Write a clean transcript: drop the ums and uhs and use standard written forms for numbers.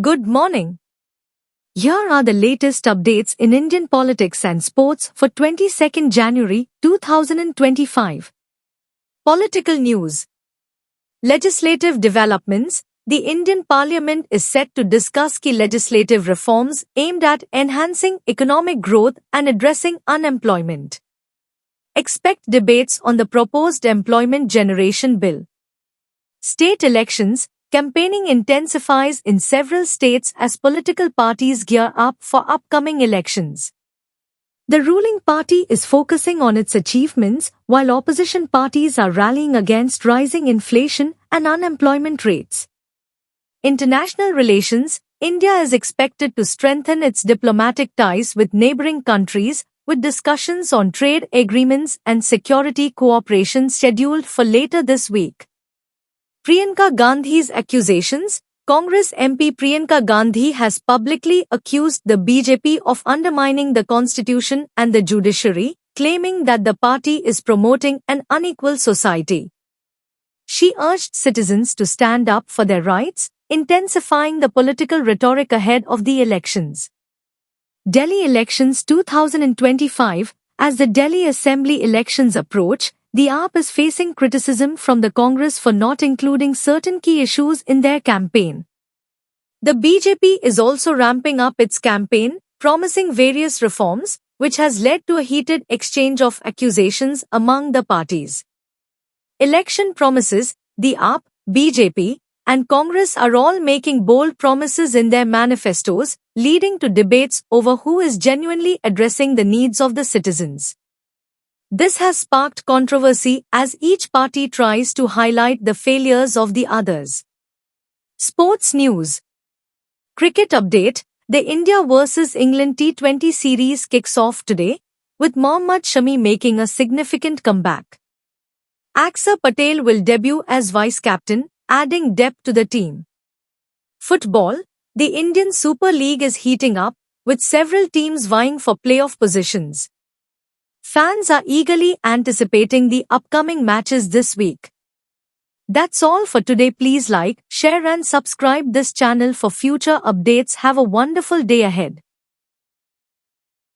Good morning. Here are the latest updates in Indian politics and sports for 22nd January 2025. Political news. Legislative developments. The Indian Parliament is set to discuss key legislative reforms aimed at enhancing economic growth and addressing unemployment. Expect debates on the proposed Employment Generation Bill. State elections. Campaigning intensifies in several states as political parties gear up for upcoming elections. The ruling party is focusing on its achievements, while opposition parties are rallying against rising inflation and unemployment rates. International relations. India is expected to strengthen its diplomatic ties with neighboring countries, with discussions on trade agreements and security cooperation scheduled for later this week. Priyanka Gandhi's accusations. Congress MP Priyanka Gandhi has publicly accused the BJP of undermining the constitution and the judiciary, claiming that the party is promoting an unequal society. She urged citizens to stand up for their rights, intensifying the political rhetoric ahead of the elections. Delhi elections 2025. As the Delhi Assembly elections approach, the AAP is facing criticism from the Congress for not including certain key issues in their campaign. The BJP is also ramping up its campaign, promising various reforms, which has led to a heated exchange of accusations among the parties. Election promises. The AAP, BJP, and Congress are all making bold promises in their manifestos, leading to debates over who is genuinely addressing the needs of the citizens. This has sparked controversy as each party tries to highlight the failures of the others. Sports news. Cricket update. The India vs England T20 series kicks off today, with Mohammad Shami making a significant comeback. Axar Patel will debut as vice-captain, adding depth to the team. Football. The Indian Super League is heating up, with several teams vying for playoff positions. Fans are eagerly anticipating the upcoming matches this week. That's all for today. Please like, share and subscribe this channel for future updates. Have a wonderful day ahead.